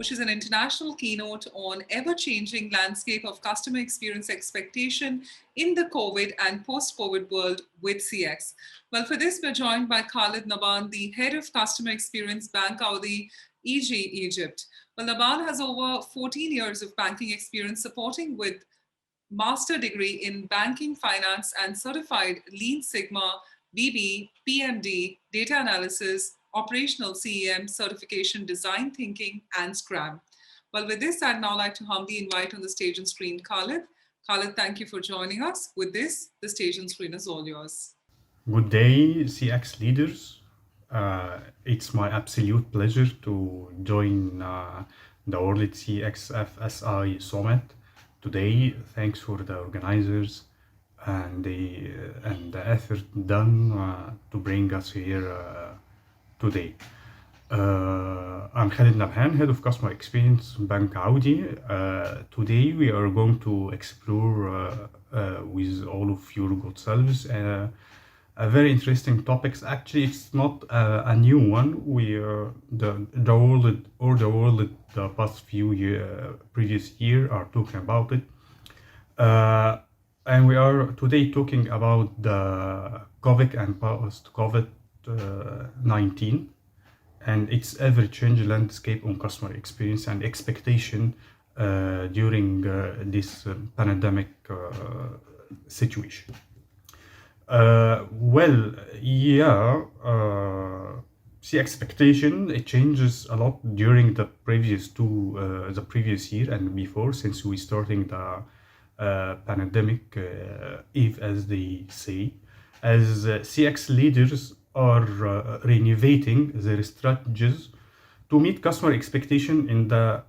which is an international keynote on ever-changing landscape of customer experience expectation in the COVID and post-COVID world with CX. Well, for this, we're joined by Khaled Nabhan, the head of customer experience Bank Audi EG Egypt. Well, Nabhan has over 14 years of banking experience supporting with master degree in banking, finance, and certified Lean Sigma, BB, PMD, data analysis, operational CEM, certification, design thinking, and Scrum. Well, with this, I'd now like to humbly invite on the stage and screen Khaled. Khaled, thank you for joining us. With this, the stage and screen is all yours. Good day, CX leaders. It's my absolute pleasure to join the World CX FSI Summit today. Thanks for the organizers and the effort done to bring us here today. I'm Khaled Nabhan, Head of Customer Experience, Bank Audi. Today we are going to explore with all of your good selves a very interesting topics. Actually, it's not a new one. We the world the past previous year are talking about it, and we are today talking about the COVID and post COVID-19 and its ever-changing landscape on customer experience and expectation during this pandemic situation. The expectation it changes a lot during the previous year and before, since we starting the pandemic eve, as they say, as CX leaders are renovating their strategies to meet customer expectation in the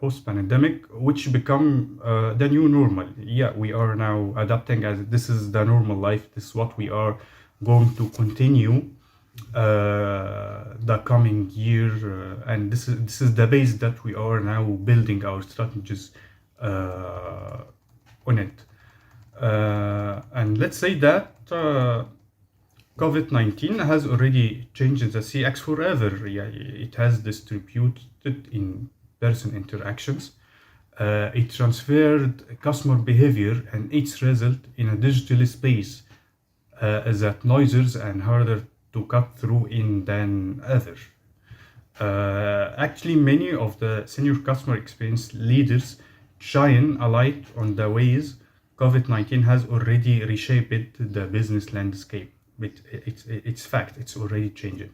post-pandemic, which become the new normal. Yeah, we are now adapting as this is the normal life. This is what we are going to continue the coming year, and this is the base that we are now building our strategies on it. And let's say that COVID-19 has already changed the CX forever. Yeah, it has distributed in-person interactions. It transferred customer behavior and its result in a digital space that noisier and harder to cut through in than ever. Actually, many of the senior customer experience leaders shine a light on the ways COVID-19 has already reshaped the business landscape. It's fact, it's already changing.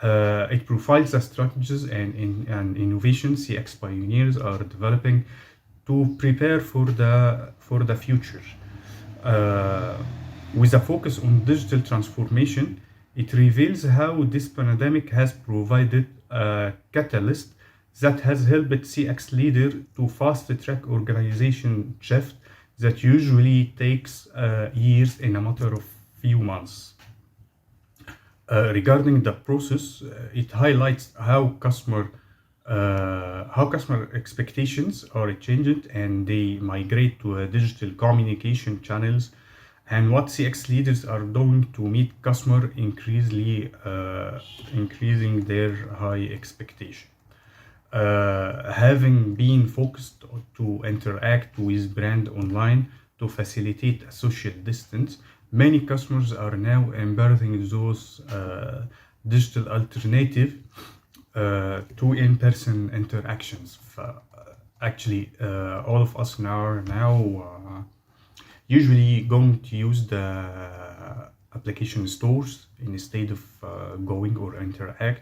It profiles the strategies and innovations CX pioneers are developing to prepare for the future. With a focus on digital transformation, it reveals how this pandemic has provided a catalyst that has helped CX leader to fast-track organization shift that usually takes years in a matter of few months. Regarding the process, it highlights how customer expectations are changed and they migrate to digital communication channels, and what CX leaders are doing to meet customer increasing their high expectation. Having been focused to interact with brand online to facilitate a social distance, many customers are now embracing those digital alternative to in-person interactions. Actually, all of us now usually going to use the application stores instead of going or interact.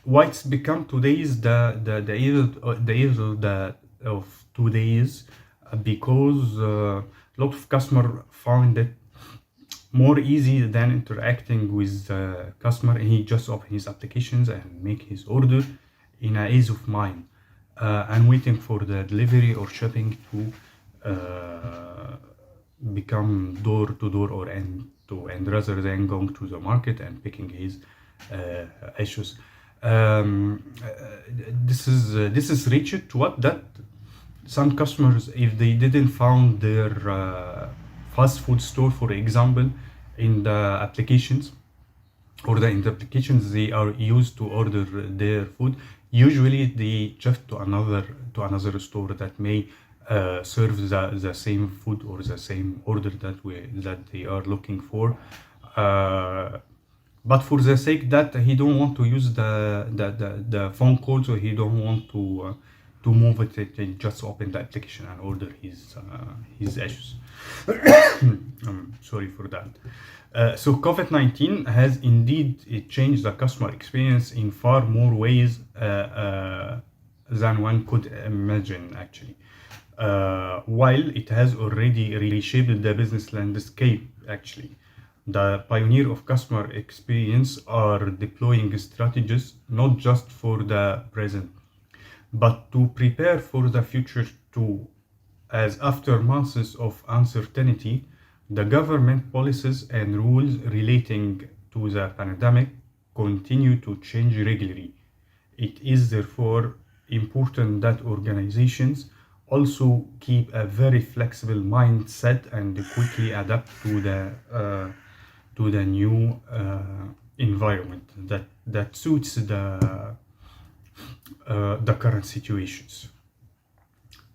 What's become today's the evil of today's because a lot of customer found it more easy than interacting with the customer, and he just open his applications and make his order in a ease of mind and waiting for the delivery or shipping to become door to door or end to end, rather than going to the market and picking his issues. This is reached to what that some customers, if they didn't found their fast food store, for example, in the applications or in the applications they are used to order their food, Usually they shift to another store that may serve the same food or the same order that they are looking for. Uh, but for the sake that he don't want to use the phone call, so he don't want to move it, and just open the application and order his issues. I'm sorry for that. So COVID-19 has indeed changed the customer experience in far more ways than one could imagine, actually. While it has already reshaped the business landscape, actually. The pioneer of customer experience are deploying strategies not just for the present, but to prepare for the future too. As after months of uncertainty, the government policies and rules relating to the pandemic continue to change regularly. It is therefore important that organizations also keep a very flexible mindset and quickly adapt to the new environment that suits the current situations.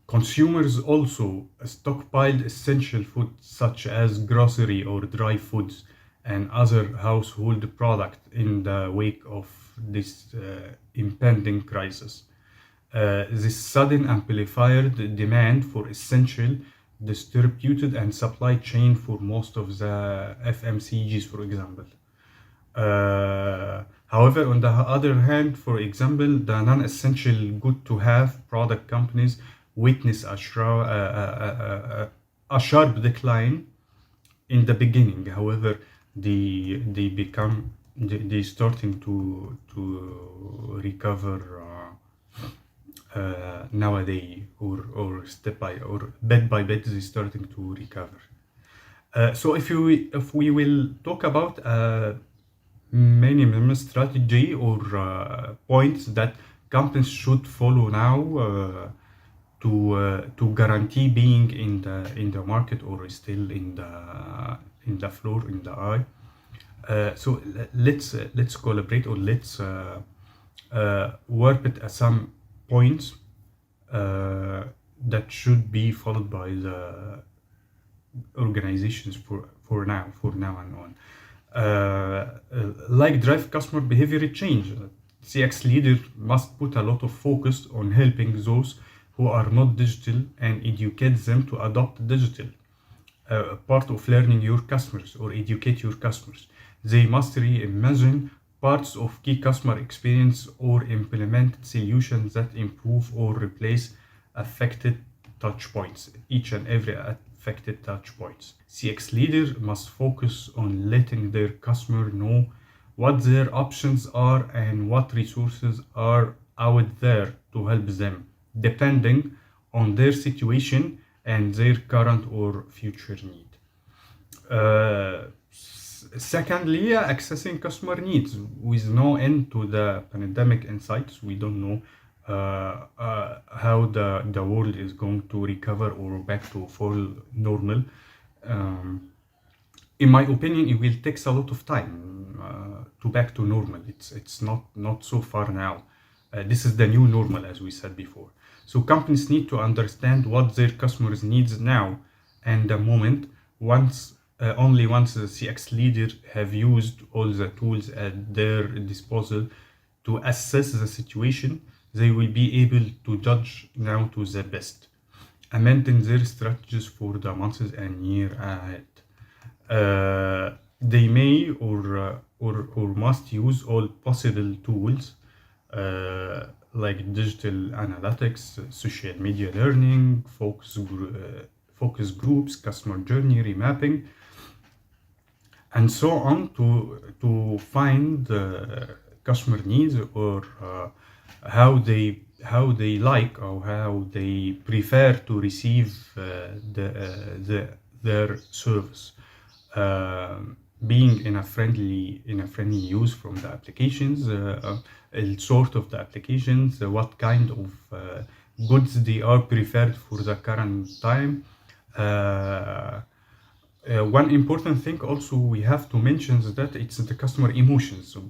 Consumers also stockpiled essential foods such as grocery or dry foods and other household products in the wake of this impending crisis. This sudden amplified demand for essential distributed and supply chain for most of the FMCGs, for example. However, on the other hand, for example, the non-essential good to have product companies witness a sharp decline in the beginning. However, they starting to recover nowadays, or step by or bit by bit they starting to recover. So if we will talk about minimum strategy or points that companies should follow now to guarantee being in the market or still in the floor in the eye. So let's collaborate, or let's work at some points that should be followed by the organizations for now and on. Like drive customer behavior change, CX leader must put a lot of focus on helping those who are not digital and educate them to adopt digital. Part of learning your customers or educate your customers. They must reimagine parts of key customer experience or implement solutions that improve or replace affected touch points, each and every affected touch points. CX leader must focus on letting their customer know what their options are and what resources are out there to help them, depending on their situation and their current or future need. Secondly, accessing customer needs with no end to the pandemic insights. We don't know how the world is going to recover or back to full normal. In my opinion, it will take a lot of time to back to normal. It's not so far now. This is the new normal, as we said before. So companies need to understand what their customers needs now and the moment. Only once the CX leader have used all the tools at their disposal to assess the situation, they will be able to judge now to the best, amending their strategies for the months and year ahead. They may or must use all possible tools like digital analytics, social media learning, focus groups, customer journey remapping, and so on to find customer needs or how they like or how they prefer to receive their service. Being in a friendly use from the applications, sort of the applications, what kind of goods they are preferred for the current time. One important thing also we have to mention is that it's the customer emotions. So,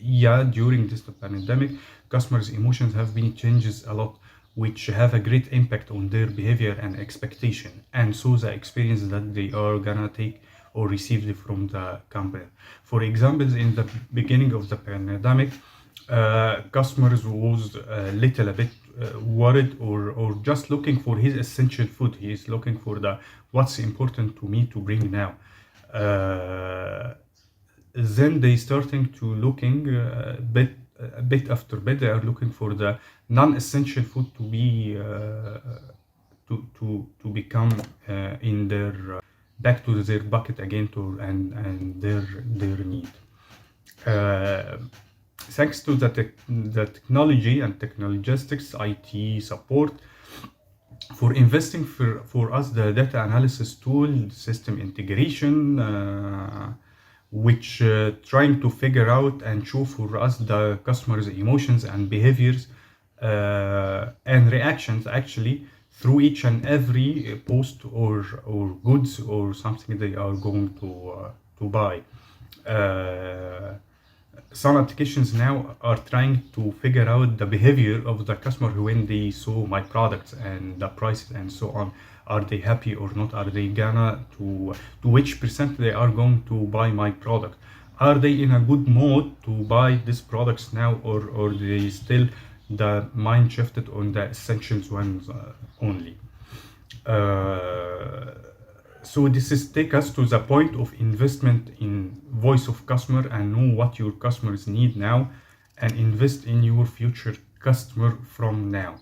yeah, during this pandemic, customers' emotions have been changes a lot, which have a great impact on their behavior and expectation, and so the experience that they are gonna take or receive from the company. For examples, in the beginning of the pandemic, customers was a little bit worried or just looking for his essential food. He is looking for the what's important to me to bring now. Then they starting to looking bit after bit. They are looking for the non-essential food to be to become in their back to their bucket again to and their need. Thanks to the technology and technologistics, IT support, for investing for us the data analysis tool, system integration, which trying to figure out and show for us the customers' emotions and behaviors and reactions actually through each and every post or goods or something they are going to buy. Some applications now are trying to figure out the behavior of the customer when they saw my products and the prices and so on. Are they happy or not? Are they gonna to which percent they are going to buy my product? Are they in a good mode to buy these products now, or they still the mind shifted on the essentials ones only? So this is take us to the point of investment in voice of customer and know what your customers need now and invest in your future customer from now.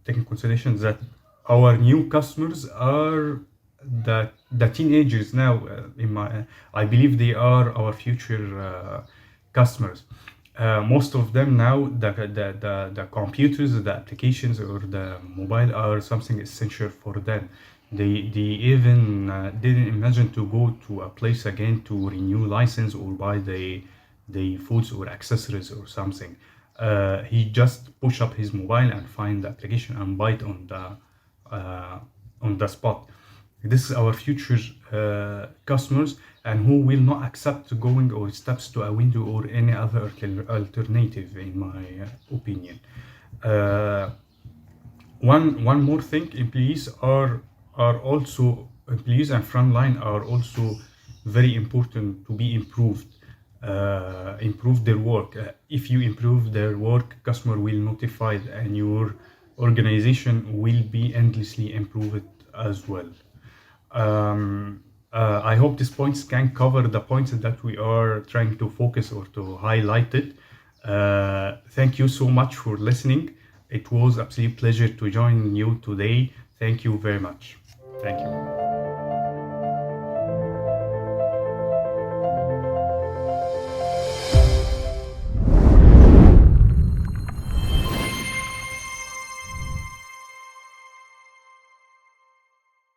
Taking consideration that our new customers are the teenagers now. I believe they are our future customers. Most of them now, the computers, the applications, or the mobile are something essential for them. They even didn't imagine to go to a place again to renew license or buy the foods or accessories or something. He just push up his mobile and find the application and buy it on the spot. This is our future customers, and who will not accept going or steps to a window or any other alternative, in my opinion. One more thing, employees and frontline are also very important to be improved. Improve their work. If you improve their work, customer will notify and your organization will be endlessly improved as well. I hope these points can cover the points that we are trying to focus or to highlight it. Thank you so much for listening. It was absolute pleasure to join you today. Thank you very much. Thank you.